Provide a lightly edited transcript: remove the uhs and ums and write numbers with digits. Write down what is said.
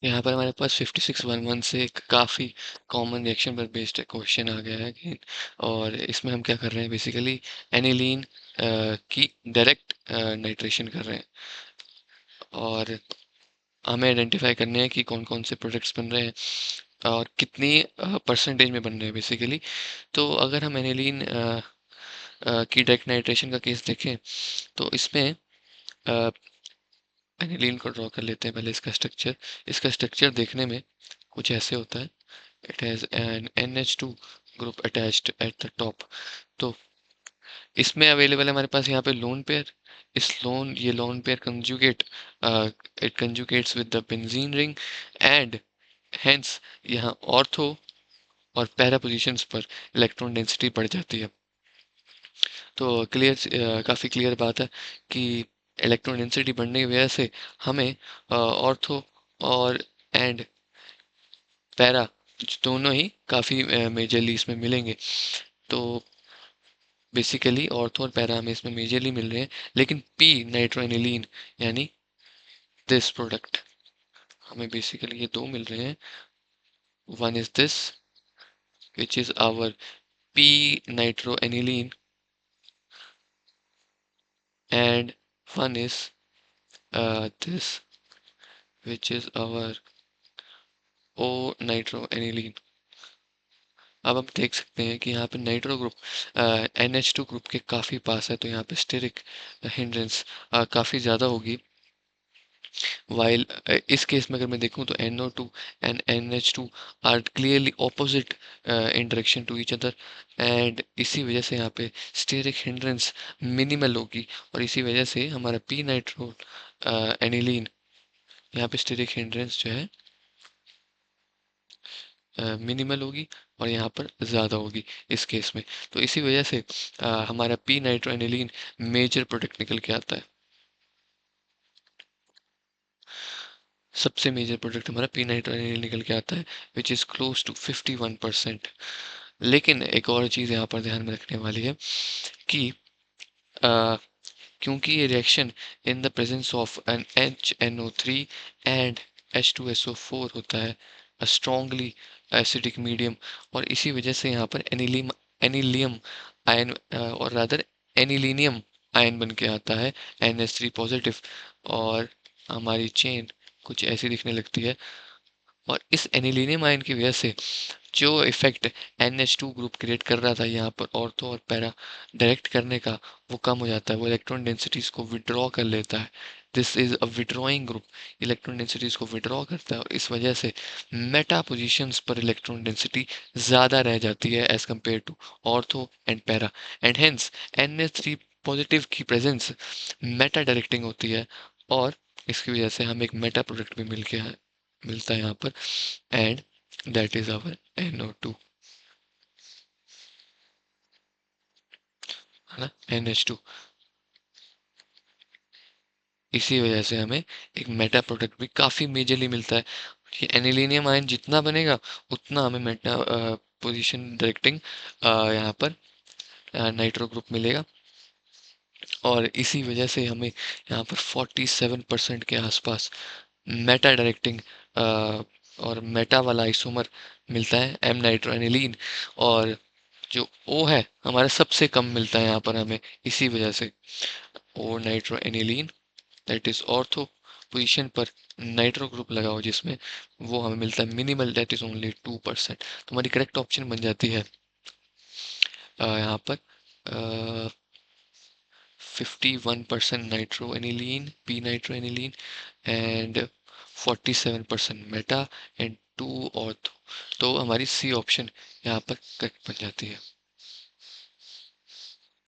यहाँ पर हमारे पास 5611 से एक काफ़ी कॉमन रिएक्शन पर बेस्ड क्वेश्चन आ गया है अगेन। और इसमें हम क्या कर रहे हैं, बेसिकली एनिलीन की डायरेक्ट नाइट्रेशन कर रहे हैं और हमें आइडेंटिफाई करने हैं कि कौन कौन से प्रोडक्ट्स बन रहे हैं और कितनी परसेंटेज में बन रहे हैं बेसिकली। तो अगर हम एनिलीन की डायरेक्ट नाइट्रेशन का केस देखें तो इसमें एनिलीन को ड्रॉ कर लेते हैं पहले इसका स्ट्रक्चर। इसका स्ट्रक्चर देखने में कुछ ऐसे होता है। It has an NH2 group attached at the top. तो इसमें अवेलेबल है हमारे पास यहाँ पे लोन पेयर। ये lone pair conjugate it conjugates with the benzene ring and hence यहाँ ऑर्थो और पैरा पोजीशंस पर इलेक्ट्रॉन डेंसिटी बढ़ जाती है। तो काफ़ी क्लियर बात है कि इलेक्ट्रॉन डेंसिटी बढ़ने की वजह से हमें ऑर्थो और एंड पैरा दोनों ही काफ़ी मेजरली इसमें मिलेंगे। तो बेसिकली ऑर्थो और पैरा हमें इसमें मेजरली मिल रहे हैं, लेकिन पी नाइट्रोएनिलीन यानी दिस प्रोडक्ट हमें बेसिकली ये दो मिल रहे हैं। One is this which is our P nitroaniline and one is this which is our O nitroaniline. अब हम देख सकते हैं कि यहाँ पे नाइट्रो ग्रुप NH2 ग्रुप के काफ़ी पास है, तो यहाँ पे स्टेरिक हिंड्रेंस काफ़ी ज़्यादा होगी। वाइल इस केस में अगर मैं देखूँ तो NO2 and NH2 are clearly opposite in direction to each other and इसी वजह से यहाँ पे स्टेरिक हिंड्रेंस मिनिमल होगी और इसी वजह से हमारा पी नाइट्रो एनिलीन यहाँ पे स्टेरिक हिंड्रेंस जो है मिनिमल होगी और यहाँ पर ज़्यादा होगी इस केस में। तो इसी वजह से हमारा पी नाइट्रोएनिलीन मेजर प्रोडक्ट निकल के आता है। सबसे मेजर प्रोडक्ट हमारा पी नाइट्रोएनिलीन निकल के आता है विच इज़ क्लोज टू 51%। लेकिन एक और चीज़ यहाँ पर ध्यान में रखने वाली है कि क्योंकि ये reaction in the presence of an HNO3 and H2SO4 होता है अ स्ट्रॉन्गली एसिडिक मीडियम, और इसी वजह से यहाँ पर एनिलियम आयन और रादर एनिलीनियम आयन बन के आता है NH3 पॉजिटिव, और हमारी चेन कुछ ऐसी दिखने लगती है। और इस एनिलीनियम आयन की वजह से जो इफेक्ट NH2 ग्रुप क्रिएट कर रहा था यहाँ पर ऑर्थो और पैरा डायरेक्ट करने का, वो कम हो जाता है। वो इलेक्ट्रॉन डेंसिटीज को विड्रॉ कर लेता है। This is a withdrawing group, electron densities को विड्रॉ करता है और इस वजह से मेटा पोजीशंस पर इलेक्ट्रॉन डेंसिटी ज़्यादा रह जाती है as compare to ortho and para, and hence NH3 positive की प्रेजेंस मेटा डायरेक्टिंग होती है और इसकी वजह से हमें एक मेटा प्रोडक्ट भी मिलता है यहाँ पर, and that is our NO2, है ना, NH2। इसी वजह से हमें एक मेटा प्रोडक्ट भी काफ़ी मेजरली मिलता है। ये एनिलीनियम आयन जितना बनेगा उतना हमें मेटा पोजीशन डायरेक्टिंग यहाँ पर नाइट्रो ग्रुप मिलेगा, और इसी वजह से हमें यहाँ पर 47% के आसपास मेटा डायरेक्टिंग और मेटा वाला आइसोमर मिलता है M नाइट्रोएनिलीन, और जो O है हमारा सबसे कम मिलता है यहाँ पर हमें इसी वजह से। O nitroaniline that is ortho position पर नाइट्रो ग्रुप लगाओ जिसमें, वो हमें मिलता है मिनिमल, दैट इज ओनली 2%। तो हमारी करेक्ट ऑप्शन बन जाती है यहाँ पर 51% nitroaniline P nitroaniline and 47% meta and 2 ortho. तो हमारी सी ऑप्शन यहाँ पर करेक्ट बन जाती है।